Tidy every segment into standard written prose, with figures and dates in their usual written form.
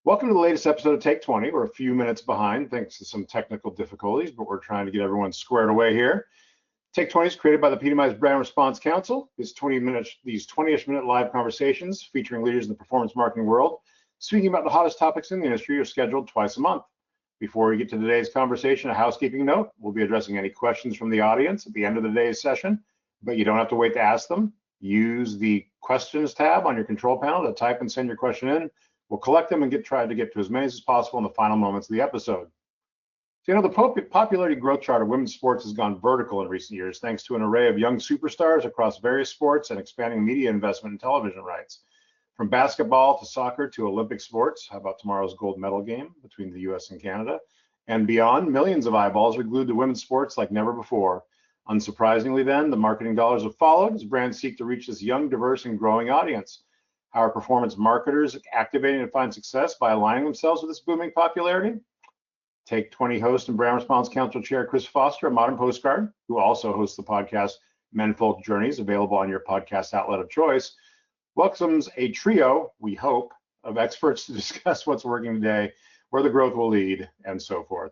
Welcome to the latest episode of Take 20. We're a few minutes behind thanks to some technical difficulties, but we're trying to get everyone squared away here. Take 20 is created by the PDMI's Brand Response Council. These 20-ish minute live conversations featuring leaders in the performance marketing world, speaking about the hottest topics in the industry, are scheduled twice a month. Before we get to today's conversation, a housekeeping note. We'll be addressing any questions from the audience at the end of the day's session, but you don't have to wait to ask them. Use the questions tab on your control panel to type and send your question in. We'll collect them and try to get to as many as possible in the final moments of the episode. So, the popularity growth chart of women's sports has gone vertical in recent years, thanks to an array of young superstars across various sports and expanding media investment in television rights. From basketball to soccer to Olympic sports, how about tomorrow's gold medal game between the US and Canada? And beyond, millions of eyeballs are glued to women's sports like never before. Unsurprisingly then, the marketing dollars have followed as brands seek to reach this young, diverse, and growing audience. How are performance marketers activating to find success by aligning themselves with this booming popularity? Take 20 host and Brand Response Council Chair Chris Foster of Modern Postcard, who also hosts the podcast Menfolk Journeys, available on your podcast outlet of choice, welcomes a trio, we hope, of experts to discuss what's working today, where the growth will lead, and so forth.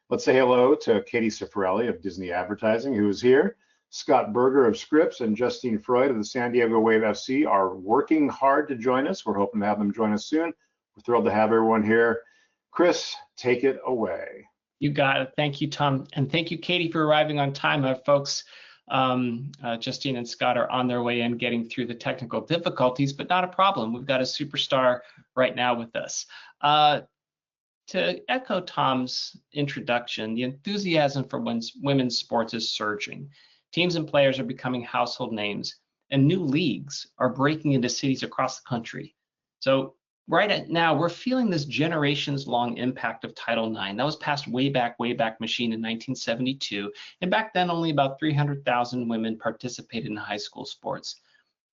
Let's say hello to Katie Cifarelli of Disney Advertising, who is here. Scott Berger of Scripps and Justyne Freud of the San Diego Wave FC are working hard to join us. We're hoping to have them join us soon. We're thrilled to have everyone here. Chris, take it away. You got it. Thank you, Tom. And thank you, Katie, for arriving on time. Folks, Justyne and Scott are on their way in, getting through the technical difficulties, but not a problem. We've got a superstar right now with us. To echo Tom's introduction, the enthusiasm for women's sports is surging. Teams and players are becoming household names, and new leagues are breaking into cities across the country. So right now, we're feeling this generations-long impact of Title IX. That was passed way back machine in 1972, and back then only about 300,000 women participated in high school sports.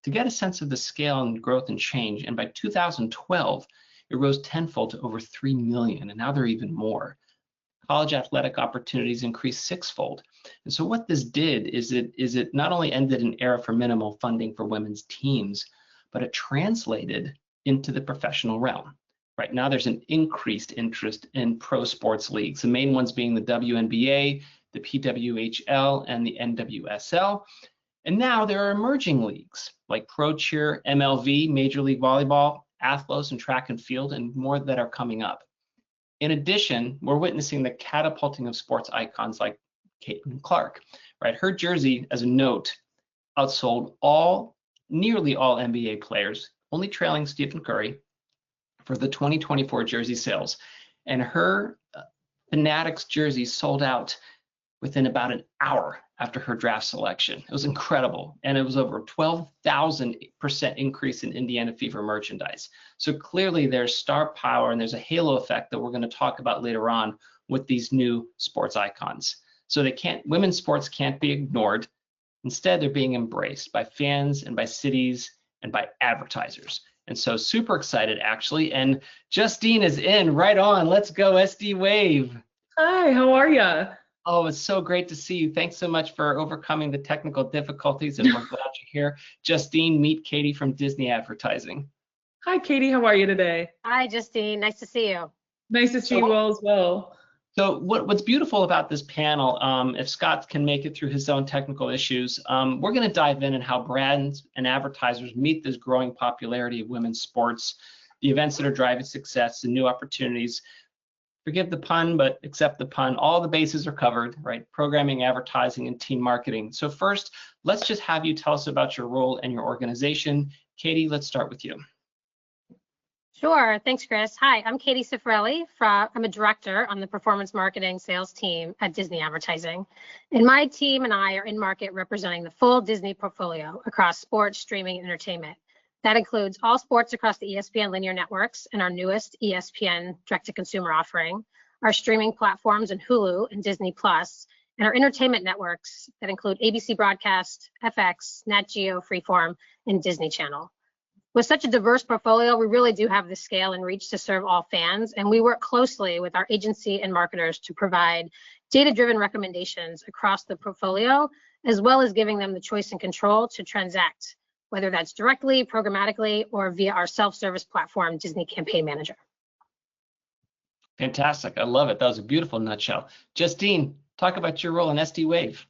To get a sense of the scale and growth and change, and by 2012, it rose tenfold to over 3 million, and now there are even more. College athletic opportunities increased sixfold. And so what this did is it not only ended an era for minimal funding for women's teams, but it translated into the professional realm. Right now, there's an increased interest in pro sports leagues, the main ones being the WNBA, the PWHL, and the NWSL. And now there are emerging leagues like Pro Cheer, MLV, Major League Volleyball, Athlos, and track and field, and more that are coming up. In addition, we're witnessing the catapulting of sports icons like Caitlin Clark, right? Her jersey, as a note, outsold nearly all NBA players, only trailing Stephen Curry for the 2024 jersey sales. And her Fanatics jersey sold out within about an hour after her draft selection. It was incredible. And it was over a 12,000% increase in Indiana Fever merchandise. So clearly there's star power and there's a halo effect that we're going to talk about later on with these new sports icons. So women's sports can't be ignored. Instead, they're being embraced by fans and by cities and by advertisers. And so super excited, actually. And Justyne is in right on. Let's go, SD Wave. Hi, how are you? Oh, it's so great to see you. Thanks so much for overcoming the technical difficulties, and we're glad you're here. Justyne, meet Katie from Disney Advertising. Hi, Katie. How are you today? Hi, Justyne. Nice to see you. Nice to see you all as well. So what's beautiful about this panel, if Scott can make it through his own technical issues, we're going to dive in on how brands and advertisers meet this growing popularity of women's sports, the events that are driving success and new opportunities. Forgive the pun, but accept the pun. All the bases are covered, right? Programming, advertising, and team marketing. So first, let's just have you tell us about your role and your organization. Katie, let's start with you. Sure. Thanks, Chris. Hi, I'm Katie Cifarelli. I'm a director on the performance marketing sales team at Disney Advertising. And my team and I are in market representing the full Disney portfolio across sports, streaming, and entertainment. That includes all sports across the ESPN linear networks and our newest ESPN direct-to-consumer offering, our streaming platforms in Hulu and Disney Plus, and our entertainment networks that include ABC Broadcast, FX, Nat Geo, Freeform, and Disney Channel. With such a diverse portfolio, we really do have the scale and reach to serve all fans, and we work closely with our agency and marketers to provide data-driven recommendations across the portfolio, as well as giving them the choice and control to transact, whether that's directly, programmatically, or via our self-service platform, Disney Campaign Manager. Fantastic. I love it. That was a beautiful nutshell. Justyne, talk about your role in SD Wave.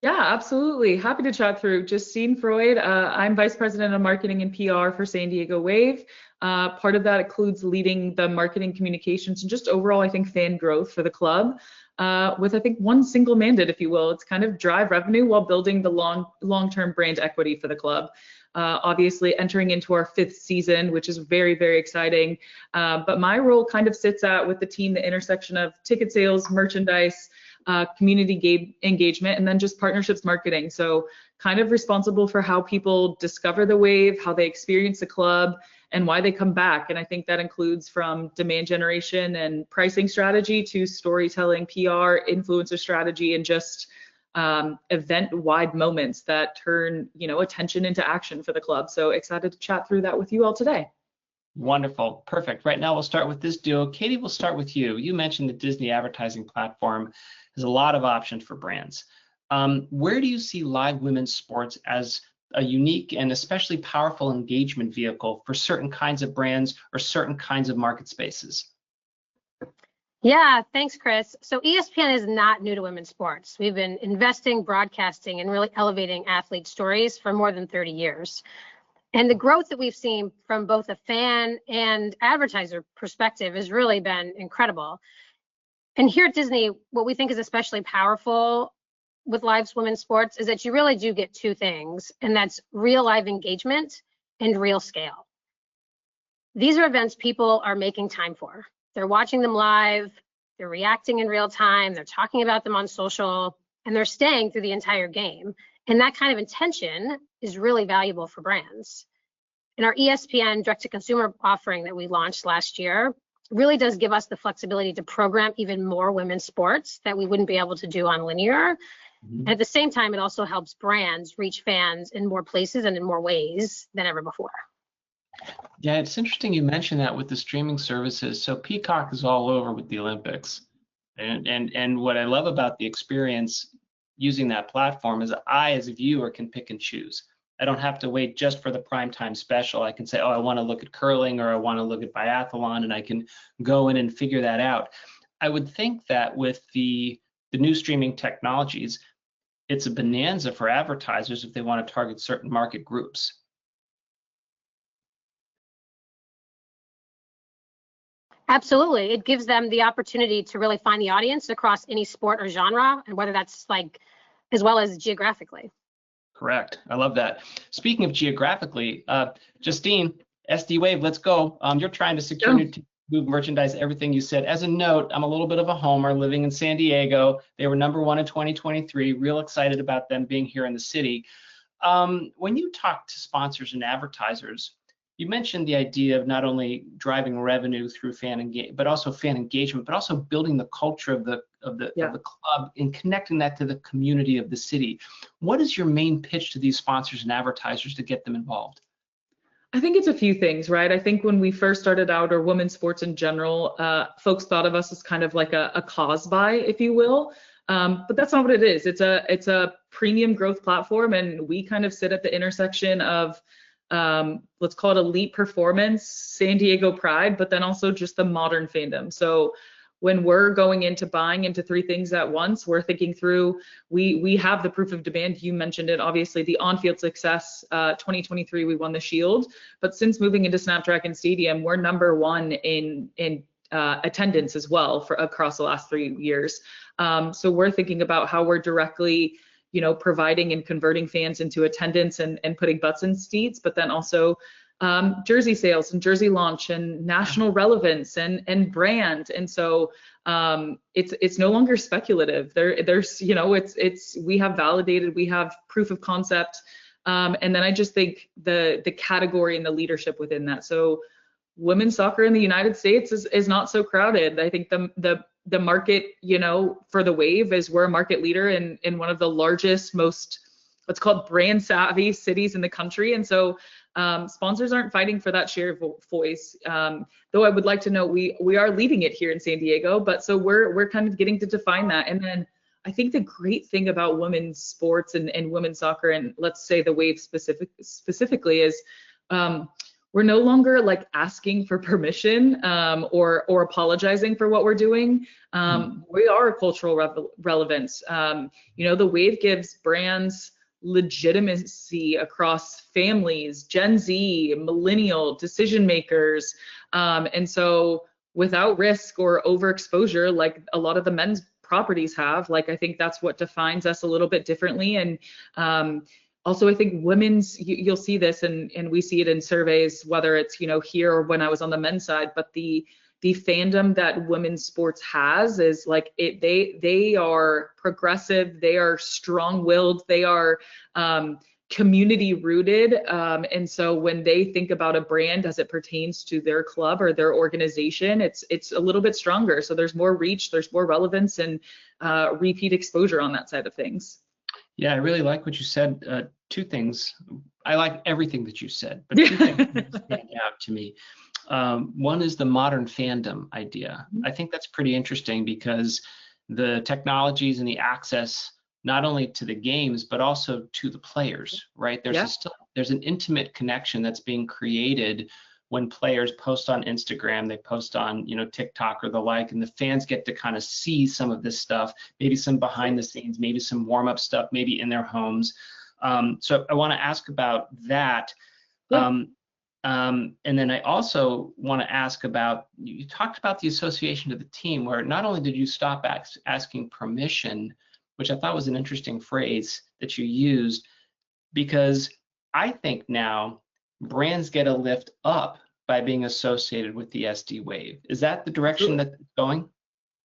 Yeah, absolutely. Happy to chat through. Justyne Freud. I'm Vice President of Marketing and PR for San Diego Wave. Part of that includes leading the marketing communications and just overall, I think, fan growth for the club with, I think, one single mandate, if you will. It's kind of drive revenue while building the long-term brand equity for the club. Obviously entering into our 5th season, which is very, very exciting. But my role kind of sits at with the team, the intersection of ticket sales, merchandise, community engagement, and then just partnerships marketing. So kind of responsible for how people discover the wave, how they experience the club, and why they come back. And I think that includes from demand generation and pricing strategy to storytelling, PR, influencer strategy, and just event-wide moments that turn, attention into action for the club. So excited to chat through that with you all today. Wonderful. Perfect. Right now, we'll start with this duo. Katie, we'll start with you. You mentioned the Disney advertising platform has a lot of options for brands. Where do you see live women's sports as a unique and especially powerful engagement vehicle for certain kinds of brands or certain kinds of market spaces? Yeah, thanks, Chris. So ESPN is not new to women's sports. We've been investing, broadcasting, and really elevating athlete stories for more than 30 years. And the growth that we've seen from both a fan and advertiser perspective has really been incredible. And here at Disney, what we think is especially powerful with live women's sports is that you really do get 2 things, and that's real live engagement and real scale. These are events people are making time for. They're watching them live, they're reacting in real time, they're talking about them on social, and they're staying through the entire game. And that kind of intention is really valuable for brands. And our ESPN direct-to-consumer offering that we launched last year really does give us the flexibility to program even more women's sports that we wouldn't be able to do on linear. And at the same time, it also helps brands reach fans in more places and in more ways than ever before. Yeah, it's interesting you mentioned that with the streaming services. So Peacock is all over with the Olympics. And what I love about the experience using that platform is I, as a viewer, can pick and choose. I don't have to wait just for the primetime special. I can say, oh, I want to look at curling or I want to look at biathlon, and I can go in and figure that out. I would think that with the new streaming technologies, it's a bonanza for advertisers if they want to target certain market groups. Absolutely. It gives them the opportunity to really find the audience across any sport or genre, and whether that's as well as geographically. Correct. I love that. Speaking of geographically, Justyne, SD Wave, let's go. You're trying to secure new move merchandise, everything you said. As a note, I'm a little bit of a homer living in San Diego. They were #1 in 2023. Real excited about them being here in the city. When you talk to sponsors and advertisers, you mentioned the idea of not only driving revenue through fan engagement, but also building the culture of the club and connecting that to the community of the city. What is your main pitch to these sponsors and advertisers to get them involved? I think it's a few things, right? I think when we first started out, or women's sports in general, folks thought of us as kind of like a cause buy, if you will. But that's not what it is. It's a premium growth platform, and we kind of sit at the intersection of let's call it elite performance, San Diego pride, but then also just the modern fandom. So when we're going into buying into 3 things at once, we're thinking through, we have the proof of demand. You mentioned it, obviously, the on-field success. 2023, we won the Shield, but since moving into Snapdragon Stadium, we're #1 in attendance as well for across the last 3 years. So we're thinking about how we're directly providing and converting fans into attendance and putting butts in seats, but then also jersey sales and jersey launch and national relevance and brand. And so it's no longer speculative. There's we have validated, we have proof of concept, and then I just think the category and the leadership within that. So women's soccer in the United States is not so crowded. I think the market, for the Wave is we're a market leader in one of the largest, most, let's call it brand savvy cities in the country. And so sponsors aren't fighting for that share of voice. Though I would like to note we are leading it here in San Diego, but so we're kind of getting to define that. And then I think the great thing about women's sports and women's soccer, and let's say the Wave specifically, is we're no longer like asking for permission or apologizing for what we're doing. We are a cultural relevance. You know, the wave gives brands legitimacy across families, Gen Z, millennial decision makers. And so without risk or overexposure, like a lot of the men's properties have, like, I think that's what defines us a little bit differently. And also, I think women's, you'll see this, and we see it in surveys, whether it's, you know, here or when I was on the men's side, but the fandom that women's sports has is like, they are progressive, they are strong-willed, they are community rooted. And so when they think about a brand as it pertains to their club or their organization, it's a little bit stronger. So there's more reach, there's more relevance, and repeat exposure on that side of things. Yeah, I really like what you said. Two things. I like everything that you said, but two things stand out to me. One is the modern fandom idea. I think that's pretty interesting because the technologies and the access not only to the games, but also to the players, right? There's an intimate connection that's being created when players post on Instagram, they post on, you know, TikTok or the like, and the fans get to kind of see some of this stuff, maybe some behind the scenes, maybe some warm up stuff, maybe in their homes. So I want to ask about that. And then I also want to ask about, you talked about the association to the team, where not only did you stop asking permission, which I thought was an interesting phrase that you used, because I think now brands get a lift up by being associated with the SD wave. Is that the direction that it's going?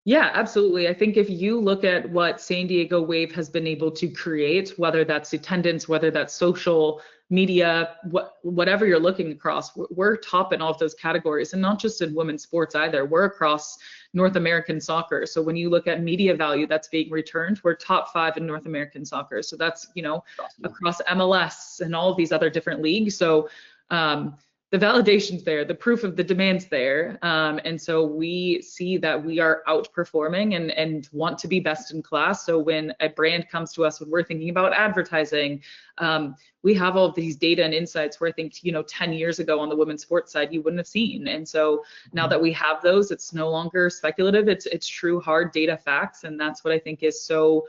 Yeah, absolutely. I think if you look at what San Diego Wave has been able to create, whether that's attendance, whether that's social media, whatever you're looking across, we're top in all of those categories, and not just in women's sports either. We're across North American soccer. So when you look at media value that's being returned, we're top 5 in North American soccer. So that's, you know, across MLS and all of these other different leagues. So the validation's there, the proof of the demand's there. And so we see that we are outperforming and want to be best in class. So when a brand comes to us, when we're thinking about advertising, we have all of these data and insights where I think, you know, 10 years ago on the women's sports side, you wouldn't have seen. And so now that we have those, it's no longer speculative, it's true hard data facts. And that's what I think is so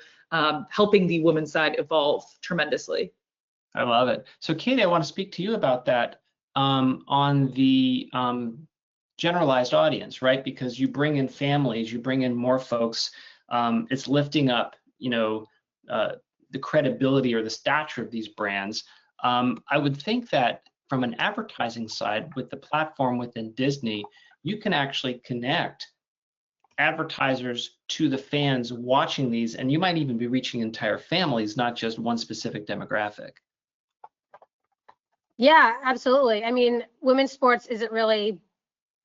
helping the women's side evolve tremendously. I love it. So Katie, I want to speak to you about that. On the generalized audience, right? Because you bring in families, you bring in more folks. It's lifting up, you know, the credibility or the stature of these brands. I would think that from an advertising side, with the platform within Disney, you can actually connect advertisers to the fans watching these, and you might even be reaching entire families, not just one specific demographic. Yeah, absolutely. I mean, women's sports isn't really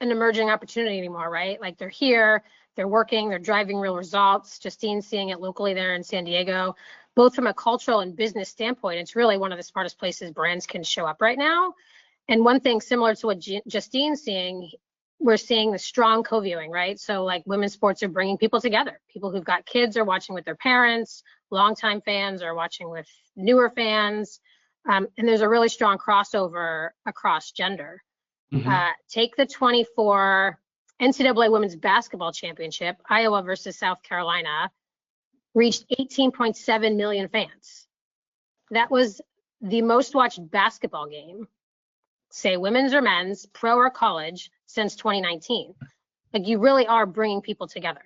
an emerging opportunity anymore, right? Like, they're here, they're working, they're driving real results. Justyne's seeing it locally there in San Diego. Both from a cultural and business standpoint, it's really one of the smartest places brands can show up right now. And one thing similar to what Justyne's seeing, we're seeing the strong co-viewing, right? So like, women's sports are bringing people together. People who've got kids are watching with their parents, longtime fans are watching with newer fans. And there's a really strong crossover across gender. Take the 24 NCAA Women's Basketball Championship, Iowa versus South Carolina, reached 18.7 million fans. That was the most watched basketball game, say women's or men's, pro or college, since 2019. Like, you really are bringing people together.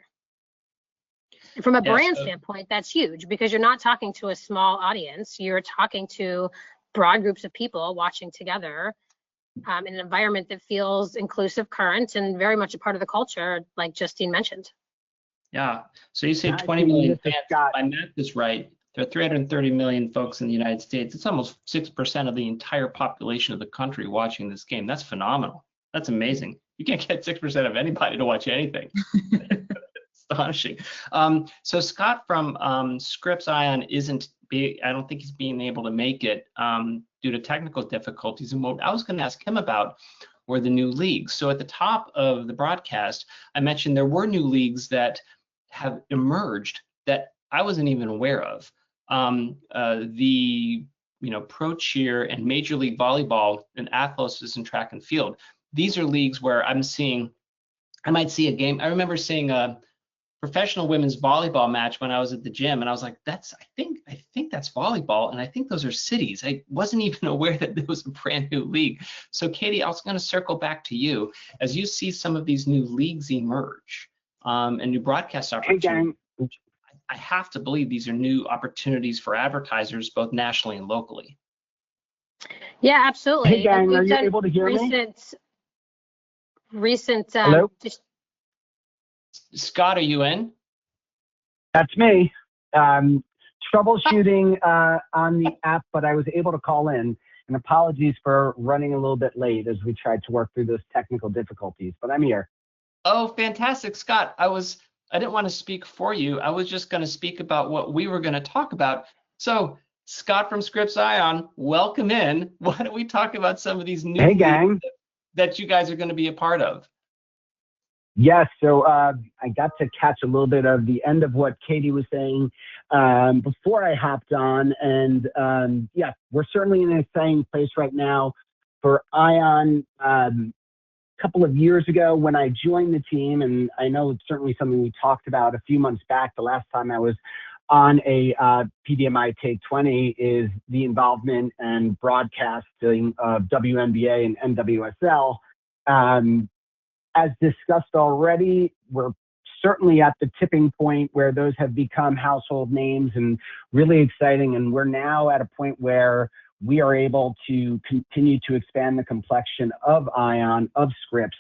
And from a brand standpoint, that's huge, because you're not talking to a small audience. You're talking to broad groups of people watching together in an environment that feels inclusive, current, and very much a part of the culture, like Justyne mentioned. Yeah. So you say 20 million fans. If my math is right, there are 330 million folks in the United States. It's almost 6% of the entire population of the country watching this game. That's phenomenal. That's amazing. You can't get 6% of anybody to watch anything. Astonishing. So Scott from Scripps Ion I don't think he's being able to make it due to technical difficulties. And what I was going to ask him about were the new leagues. So at the top of the broadcast, I mentioned there were new leagues that have emerged that I wasn't even aware of. The pro cheer and Major League Volleyball and athleticism and track and field. These are leagues where I might see a game. I remember seeing a professional women's volleyball match when I was at the gym, and I was like, I think that's volleyball, and I think those are cities. I wasn't even aware that it was a brand new league. So Katie, I was going to circle back to you as you see some of these new leagues emerge and new broadcast opportunities. Hey, I have to believe these are new opportunities for advertisers, both nationally and locally. Yeah, absolutely. Hey, gang, are you able to hear me? Hello? Scott, are you in? That's me. Troubleshooting on the app, but I was able to call in. And apologies for running a little bit late as we tried to work through those technical difficulties, but I'm here. Oh, fantastic, Scott. I didn't want to speak for you. I was just going to speak about what we were going to talk about. So, Scott from Scripps Ion, welcome in. Why don't we talk about some of these new gang that you guys are going to be a part of? Yes, so I got to catch a little bit of the end of what Katie was saying before I hopped on. And yeah, we're certainly in an exciting place right now for Ion. A couple of years ago when I joined the team, and I know it's certainly something we talked about a few months back, the last time I was on a PDMI Take 20, is the involvement and broadcasting of WNBA and NWSL. As discussed already, we're certainly at the tipping point where those have become household names and really exciting. And we're now at a point where we are able to continue to expand the complexion of Ion, of Scripps,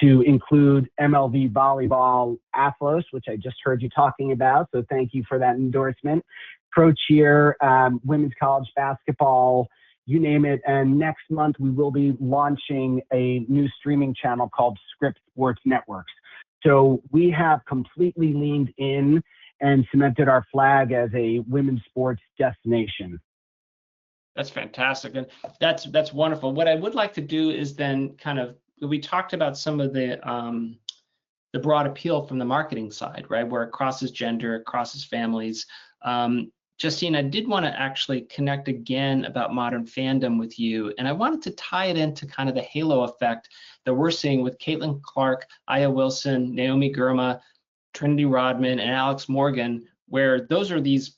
to include MLV volleyball, Athlos, which I just heard you talking about. So thank you for that endorsement. Pro cheer, women's college basketball, you name it. And next month, we will be launching a new streaming channel called Scripps Sports Networks. So we have completely leaned in and cemented our flag as a women's sports destination. That's fantastic. And that's wonderful. What I would like to do is then we talked about some of the broad appeal from the marketing side, right? Where it crosses gender, it crosses families. Justyne, I did want to actually connect again about modern fandom with you. And I wanted to tie it into kind of the halo effect that we're seeing with Caitlin Clark, Aya Wilson, Naomi Girma, Trinity Rodman, and Alex Morgan, where those are these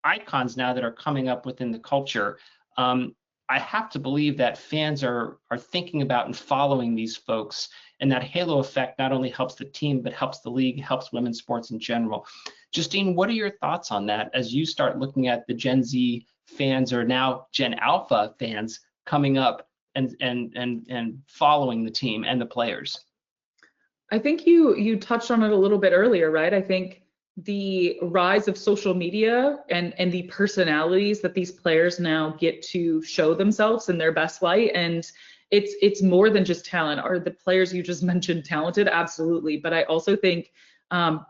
icons now that are coming up within the culture. I have to believe that fans are thinking about and following these folks, and that halo effect not only helps the team, but helps the league, helps women's sports in general. Justyne, what are your thoughts on that as you start looking at the Gen Z fans, or now Gen Alpha fans, coming up and following the team and the players? I think you touched on it a little bit earlier, right? I think the rise of social media and the personalities that these players now get to show themselves in their best light, and it's more than just talent. Are the players you just mentioned talented? Absolutely, but I also think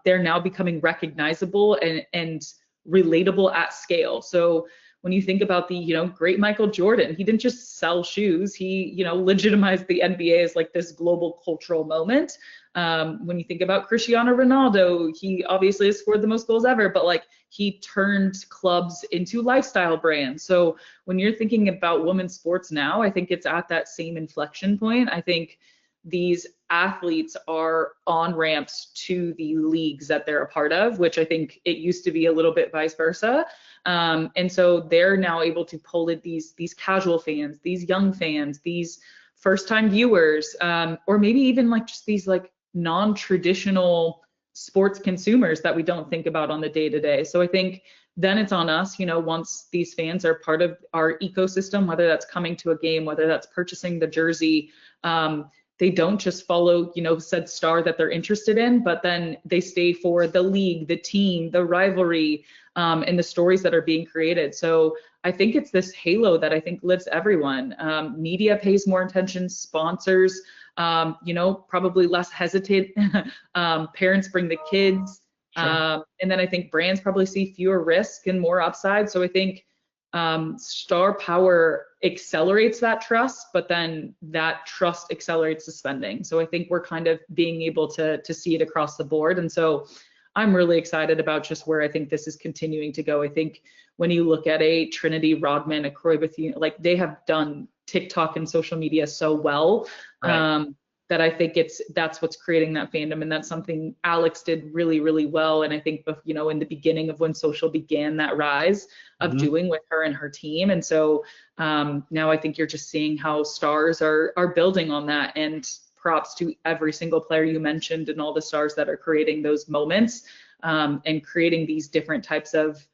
they're now becoming recognizable and relatable at scale. So when you think about the great Michael Jordan, he didn't just sell shoes, he legitimized the NBA as like this global cultural moment. When you think about Cristiano Ronaldo, he obviously has scored the most goals ever, but like he turned clubs into lifestyle brands. So when you're thinking about women's sports now, I think it's at that same inflection point. I think these athletes are on ramps to the leagues that they're a part of, which I think it used to be a little bit vice versa. And so they're now able to pull in these casual fans, these young fans, these first-time viewers, or maybe even like just these like non-traditional sports consumers that we don't think about on the day-to-day. So I think then it's on us, once these fans are part of our ecosystem, whether that's coming to a game, whether that's purchasing the jersey, they don't just follow, said star that they're interested in, but then they stay for the league, the team, the rivalry, and the stories that are being created. So I think it's this halo that I think lifts everyone. Media pays more attention, sponsors, probably less hesitant. Parents bring the kids. Sure. And then I think brands probably see fewer risk and more upside. So I think star power accelerates that trust, but then that trust accelerates the spending. So I think we're kind of being able to see it across the board. And so I'm really excited about just where I think this is continuing to go. I think when you look at a Trinity Rodman, a Croy Bethune, like they have done TikTok and social media so well. Right. That I think that's what's creating that fandom, and that's something Alex did really, really well. And I think, you know, in the beginning of when social began that rise of doing with her and her team, and so now I think you're just seeing how stars are building on that. And props to every single player you mentioned and all the stars that are creating those moments and creating these different types of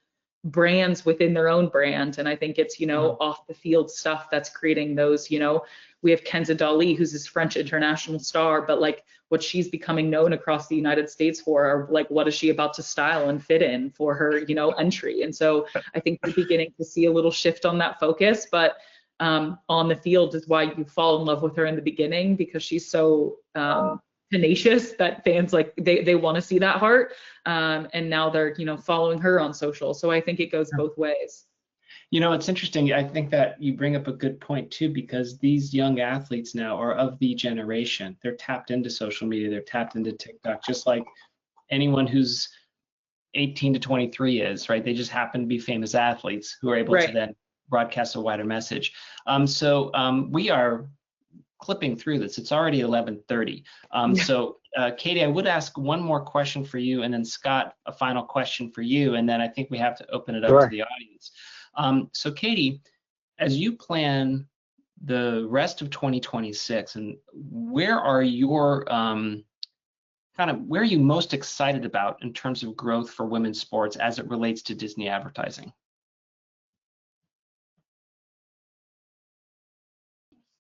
brands within their own brand. And I think it's, you know, off the field stuff that's creating those, you know, we have Kenza Dali, who's this French international star, but like what she's becoming known across the United States for are like, what is she about to style and fit in for her, you know, entry. And so I think we're beginning to see a little shift on that focus, but on the field is why you fall in love with her in the beginning, because she's so tenacious that fans like they want to see that heart, and now they're, you know, following her on social. So I think it goes both ways. You know, it's interesting. I think that you bring up a good point too, because these young athletes now are of the generation. They're tapped into social media. They're tapped into TikTok, just like anyone who's 18 to 23 is, right? They just happen to be famous athletes who are able to then broadcast a wider message. So we are clipping through this. It's already 11:30. So Katie, I would ask one more question for you, and then Scott, a final question for you, and then I think we have to open it up to the audience. So Katie, as you plan the rest of 2026, and where are your where are you most excited about in terms of growth for women's sports as it relates to Disney advertising?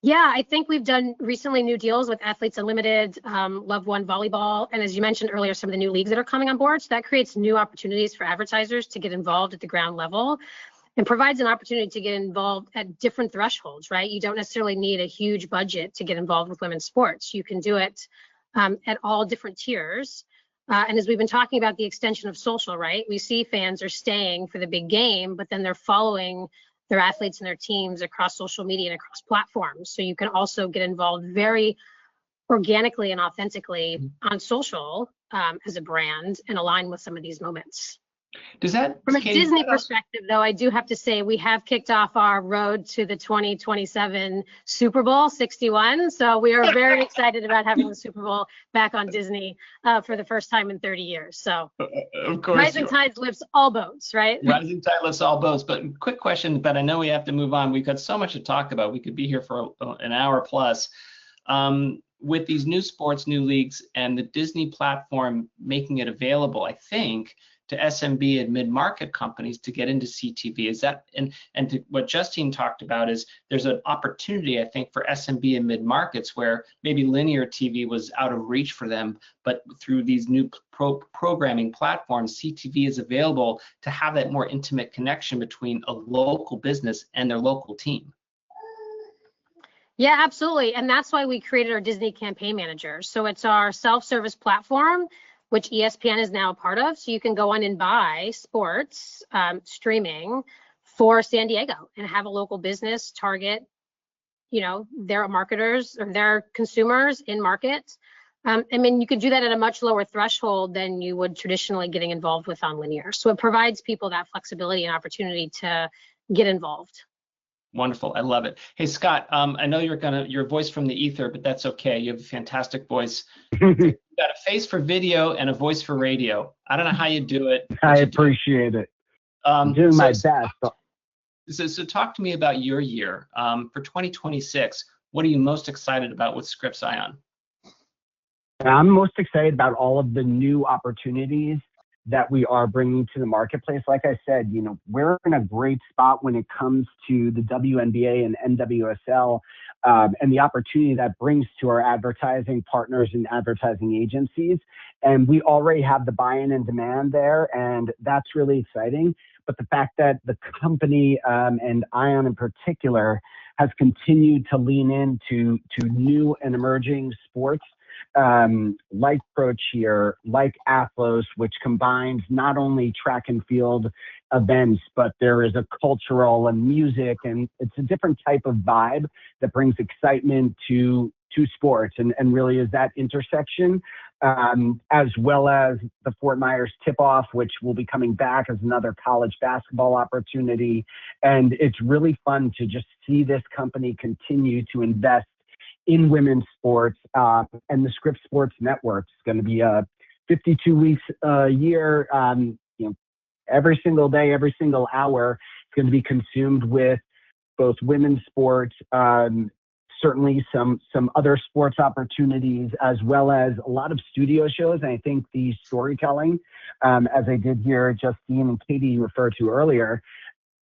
Yeah, I think we've done recently new deals with Athletes Unlimited, Love One Volleyball, and as you mentioned earlier, some of the new leagues that are coming on board. So that creates new opportunities for advertisers to get involved at the ground level, and provides an opportunity to get involved at different thresholds, right? You don't necessarily need a huge budget to get involved with women's sports. You can do it at all different tiers. And as we've been talking about the extension of social, right? We see fans are staying for the big game, but then they're following their athletes and their teams across social media and across platforms. So you can also get involved very organically and authentically on social as a brand and align with some of these moments. Does that, from a Disney perspective, though, I do have to say we have kicked off our road to the 2027 Super Bowl 61. So we are very excited about having the Super Bowl back on Disney for the first time in 30 years. So of course, rising tides lifts all boats, right? Rising tide lifts all boats. But quick question, but I know we have to move on. We've got so much to talk about. We could be here for an hour plus. With these new sports, new leagues, and the Disney platform making it available, I think, to SMB and mid-market companies to get into CTV. Is that, and to what Justyne talked about is there's an opportunity, I think, for SMB and mid-markets where maybe linear TV was out of reach for them, but through these new programming platforms, CTV is available to have that more intimate connection between a local business and their local team. Yeah, absolutely. And that's why we created our Disney Campaign Manager. So it's our self-service platform, which ESPN is now a part of. So you can go on and buy sports streaming for San Diego and have a local business target, you know, their marketers or their consumers in market. I mean, you could do that at a much lower threshold than you would traditionally getting involved with on linear. So it provides people that flexibility and opportunity to get involved. Wonderful. I love it. Hey, Scott, I know you're a voice from the ether, but that's okay. You have a fantastic voice. You've got a face for video and a voice for radio. I don't know how you do it. I appreciate it. I'm doing my best. So talk to me about your year. For 2026, what are you most excited about with Scripps Ion? I'm most excited about all of the new opportunities that we are bringing to the marketplace. Like I said, you know, we're in a great spot when it comes to the WNBA and NWSL and the opportunity that brings to our advertising partners and advertising agencies. And we already have the buy-in and demand there, and that's really exciting. But the fact that the company and Ion in particular has continued to lean into new and emerging sports, like Pro Cheer, like Athlos, which combines not only track and field events, but there is a cultural and music, and it's a different type of vibe that brings excitement to sports, and really is that intersection as well as the Fort Myers tip-off, which will be coming back as another college basketball opportunity. And it's really fun to just see this company continue to invest in women's sports. And the Scripps Sports Network is going to be 52 weeks a year. Every single day, every single hour, it's going to be consumed with both women's sports, certainly some other sports opportunities, as well as a lot of studio shows. And I think the storytelling, as I did hear Justyne and Katie refer to earlier,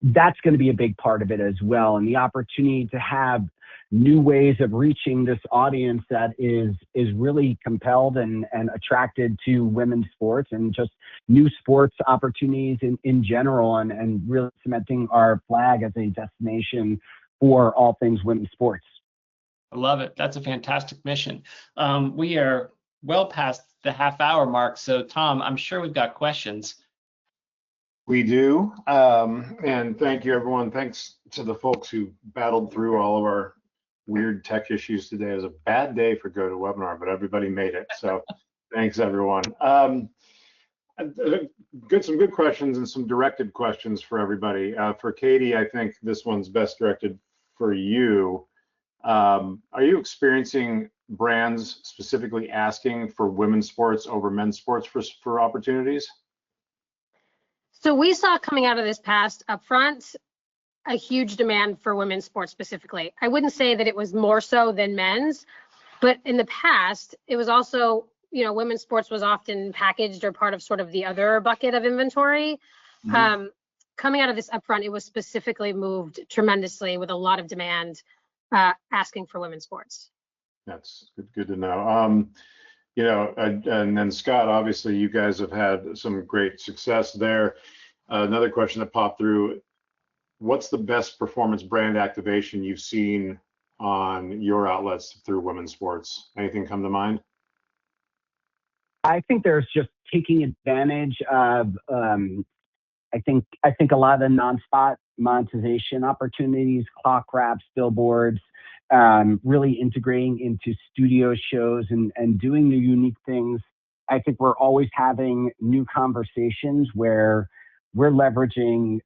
that's going to be a big part of it as well. And the opportunity to have new ways of reaching this audience that is really compelled and attracted to women's sports, and just new sports opportunities in general, and really cementing our flag as a destination for all things women's sports. I love it. That's a fantastic mission. We are well past the half-hour mark. So Tom, I'm sure we've got questions. We do. And thank you, everyone. Thanks to the folks who battled through all of our weird tech issues today. It was a bad day for GoToWebinar, but everybody made it. So thanks, everyone. Some good questions and some directed questions for everybody. For Katie, I think this one's best directed for you. Are you experiencing brands specifically asking for women's sports over men's sports for opportunities? So we saw coming out of this past upfront a huge demand for women's sports specifically. I wouldn't say that it was more so than men's, but in the past, it was also, women's sports was often packaged or part of sort of the other bucket of inventory. Mm-hmm. Coming out of this upfront, it was specifically moved tremendously with a lot of demand asking for women's sports. That's good to know. And then Scott, obviously you guys have had some great success there. Another question that popped through: what's the best performance brand activation you've seen on your outlets through women's sports? Anything come to mind? I think there's just taking advantage of, I think a lot of the non-spot monetization opportunities, clock wraps, billboards, really integrating into studio shows and doing new unique things. I think we're always having new conversations where we're leveraging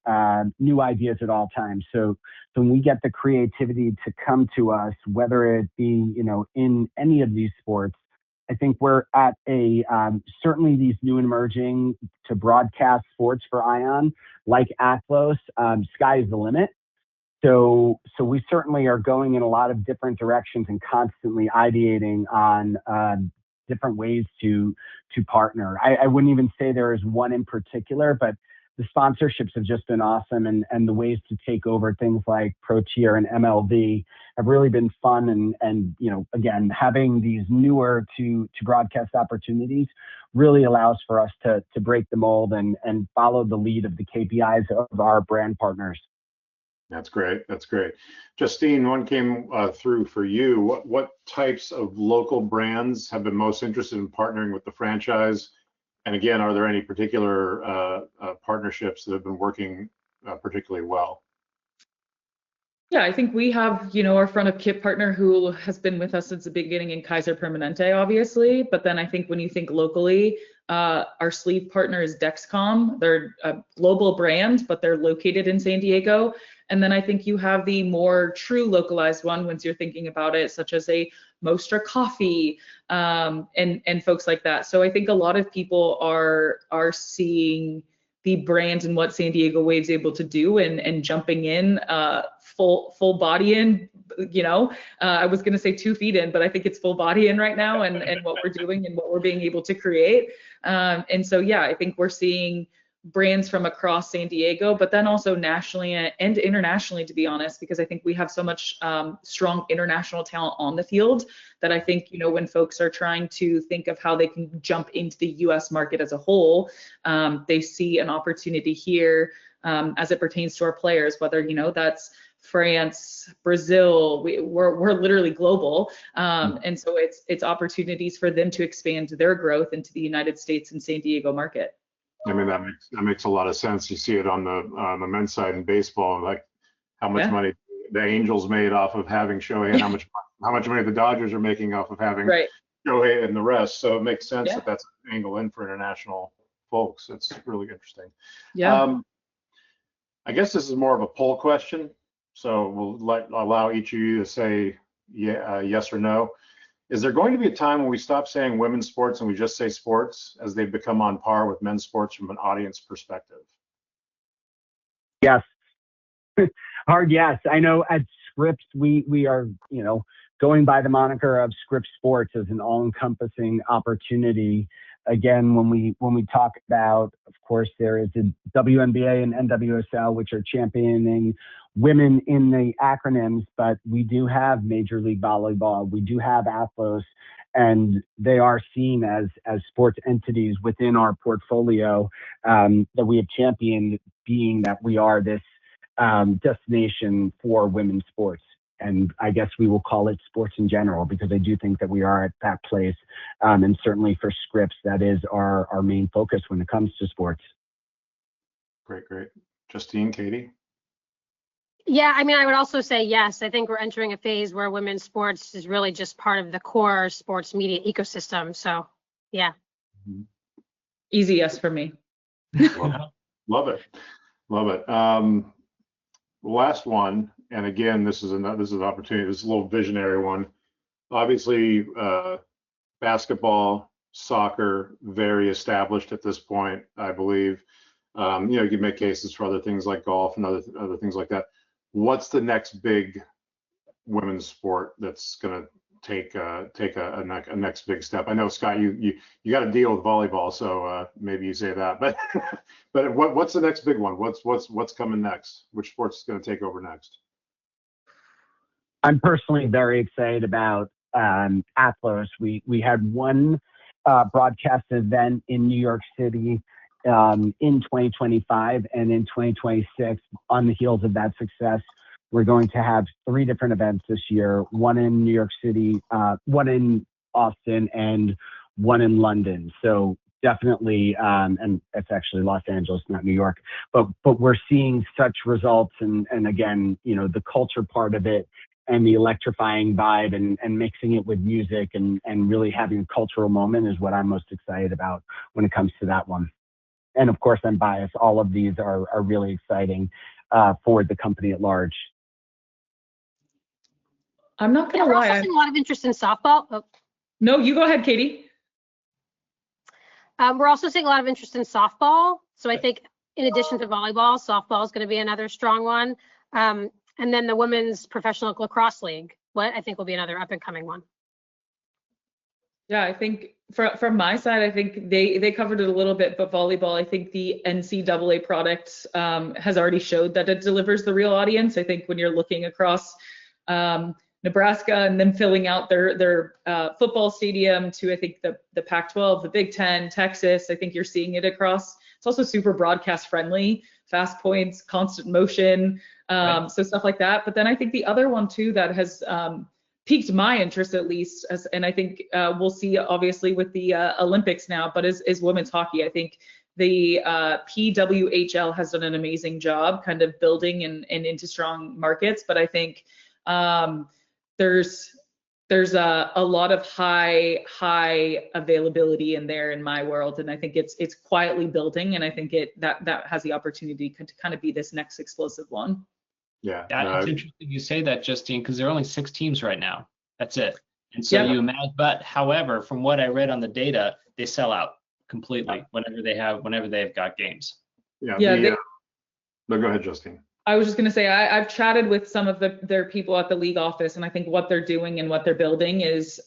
new ideas at all times. So when we get the creativity to come to us, whether it be, in any of these sports, I think we're at certainly these new and emerging to broadcast sports for ION, like Athlos, sky is the limit. So we certainly are going in a lot of different directions and constantly ideating on different ways to partner. I wouldn't even say there is one in particular, but the sponsorships have just been awesome, and the ways to take over things like Pro Tier and MLB have really been fun. And again, having these newer to broadcast opportunities really allows for us to break the mold and follow the lead of the KPIs of our brand partners. That's great. That's great. Justyne, one came through for you. What types of local brands have been most interested in partnering with the franchise? And again, are there any particular partnerships that have been working particularly well? Yeah, I think we have, our front of kit partner who has been with us since the beginning in Kaiser Permanente, obviously. But then I think when you think locally, our sleeve partner is Dexcom. They're a global brand, but they're located in San Diego. And then I think you have the more true localized one once you're thinking about it, such as a Mostra Coffee and folks like that. So I think a lot of people are seeing the brand and what San Diego Wave's able to do and jumping in full body in, I was going to say 2 feet in, but I think it's full body in right now and what we're doing and what we're being able to create. And so, yeah, I think we're seeing brands from across San Diego, but then also nationally and internationally, to be honest, because I think we have so much strong international talent on the field that I think, when folks are trying to think of how they can jump into the US market as a whole, they see an opportunity here as it pertains to our players, whether, that's France, Brazil, we're literally global. And so it's opportunities for them to expand their growth into the United States and San Diego market. I mean, that makes a lot of sense. You see it on the men's side in baseball, like how much money the Angels made off of having Shohei, and how much money the Dodgers are making off of having Shohei and the rest. So it makes sense Yeah. that that's an angle in for international folks. It's really interesting. Yeah. I guess this is more of a poll question. So we'll allow each of you to say yes or no. Is there going to be a time when we stop saying women's sports and we just say sports as they've become on par with men's sports from an audience perspective? Yes. Hard yes. I know at Scripps we are, going by the moniker of Scripps Sports as an all-encompassing opportunity. Again, when we talk about, of course, there is the WNBA and NWSL, which are championing women in the acronyms, but we do have Major League Volleyball, we do have Athlos, and they are seen as sports entities within our portfolio that we have championed, being that we are this destination for women's sports. And I guess we will call it sports in general, because I do think that we are at that place. And certainly for Scripps, that is our main focus when it comes to sports. Great. Justyne, Katie? Yeah, I mean, I would also say yes. I think we're entering a phase where women's sports is really just part of the core sports media ecosystem. So, yeah. Easy yes for me. Love it. Last one, and again, this is an opportunity. This is a little visionary one. Obviously, basketball, soccer, very established at this point, I believe. You can make cases for other things like golf and other things like that. What's the next big women's sport that's going to take a next big step? I know, Scott, you got to deal with volleyball, so maybe you say that. But but what's the next big one? What's coming next? Which sport's is going to take over next? I'm personally very excited about Athlos. We had one broadcast event in New York City in 2025, and in 2026, on the heels of that success, we're going to have 3 different events this year, one in New York City, one in Austin, and one in London. So definitely, and it's actually Los Angeles, not New York, but we're seeing such results. And again, the culture part of it and the electrifying vibe and mixing it with music and really having a cultural moment is what I'm most excited about when it comes to that one. And of course, I'm biased. All of these are really exciting for the company at large. I'm not going to We're lie. also seeing a lot of interest in softball. Oh. No, you go ahead, Katie. We're also seeing a lot of interest in softball. So I think in addition to volleyball, softball is going to be another strong one. And then the Women's Professional Lacrosse League, I think will be another up and coming one. Yeah, I think from my side, I think they covered it a little bit, but volleyball, I think the NCAA product has already showed that it delivers the real audience. I think when you're looking across Nebraska and then filling out their football stadium to, I think, the Pac-12, the Big Ten, Texas, I think you're seeing it across. It's also super broadcast friendly, fast points, constant motion, right. So stuff like that. But then I think the other one too that has piqued my interest, at least, and I think we'll see obviously with the Olympics now, but is women's hockey. I think the PWHL has done an amazing job kind of building and into strong markets, but I think there's a lot of high availability in there in my world, and I think it's quietly building, and I think that has the opportunity to kind of be this next explosive one. Yeah, it's interesting you say that, Justyne, because there are only 6 teams right now. That's it. And so you imagine, but however, from what I read on the data, they sell out completely whenever they've got games. No, go ahead, Justyne. I was just going to say, I've chatted with some of their people at the league office, and I think what they're doing and what they're building is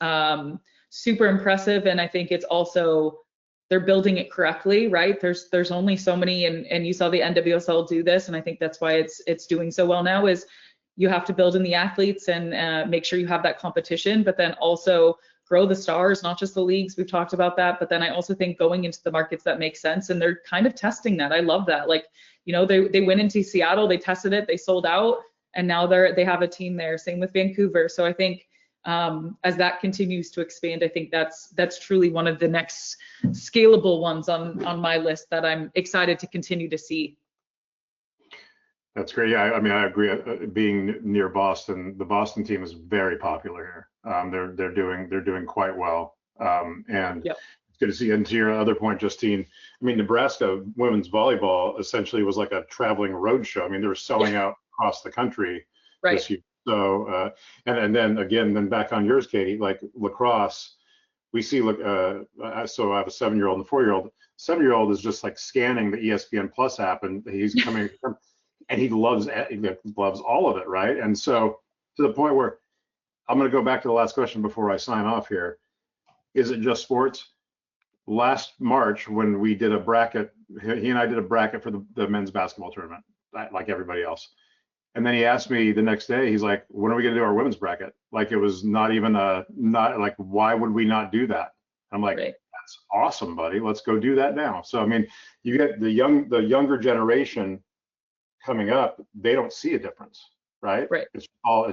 super impressive. And I think it's also, they're building it correctly, right? There's only so many, and you saw the NWSL do this, and I think that's why it's doing so well now, is you have to build in the athletes and make sure you have that competition, but then also grow the stars, not just the leagues. We've talked about that, but then I also think going into the markets that make sense, and they're kind of testing that. I love that. Like, they went into Seattle, they tested it, they sold out, and now they have a team there. Same with Vancouver. So I think as that continues to expand, I think that's truly one of the next scalable ones on my list that I'm excited to continue to see. That's great. Yeah, I mean, I agree. Being near Boston, the Boston team is very popular here. They're doing quite well. And Yep. it's good to see. And to your other point, Justyne, I mean, Nebraska women's volleyball essentially was like a traveling road show. I mean, they were selling out across the country this year. So, and then again, then back on yours, Katie, like lacrosse, we see, so I have a 7-year-old and a 4-year-old. 7-year-old is just like scanning the ESPN Plus app, and he's coming, and he loves all of it, right? And so to the point where I'm going to go back to the last question before I sign off here. Is it just sports? Last March, when we did a bracket, he and I did a bracket for the men's basketball tournament, like everybody else. And then he asked me the next day, he's like, when are we going to do our women's bracket? Like, it was not like, why would we not do that? I'm like, that's awesome, buddy. Let's go do that now. So, I mean, you get the younger generation coming up, they don't see a difference, right? It's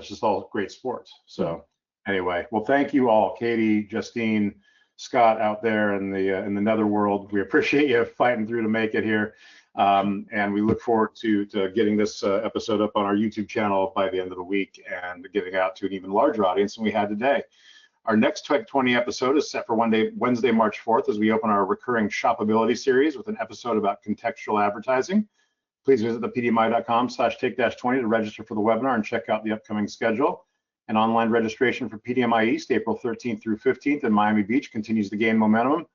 just all great sports. So anyway, well, thank you all, Katie, Justyne, Scott out there in the netherworld. We appreciate you fighting through to make it here. And we look forward to getting this episode up on our YouTube channel by the end of the week and getting out to an even larger audience than we had today. Our next Tech 20 episode is set for Wednesday, March 4th, as we open our recurring shopability series with an episode about contextual advertising. Please visit thepdmi.com/take-20 to register for the webinar and check out the upcoming schedule. And online registration for PDMI East, April 13th through 15th in Miami Beach, continues to gain momentum.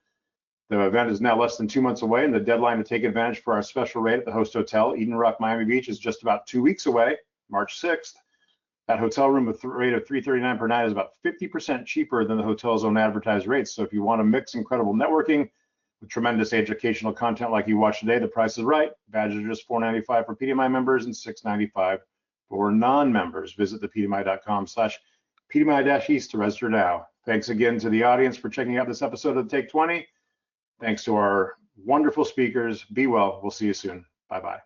The event is now less than 2 months away, and the deadline to take advantage for our special rate at the host hotel, Eden Rock, Miami Beach, is just about 2 weeks away, March 6th. That hotel room with a rate of $339 per night is about 50% cheaper than the hotel's own advertised rates. So if you want to mix incredible networking with tremendous educational content like you watched today, the price is right. Badges are just $495 for PDMI members and $695 for non-members. Visit thepdmi.com/PDMI-East to register now. Thanks again to the audience for checking out this episode of Take 20. Thanks to our wonderful speakers. Be well. We'll see you soon. Bye-bye.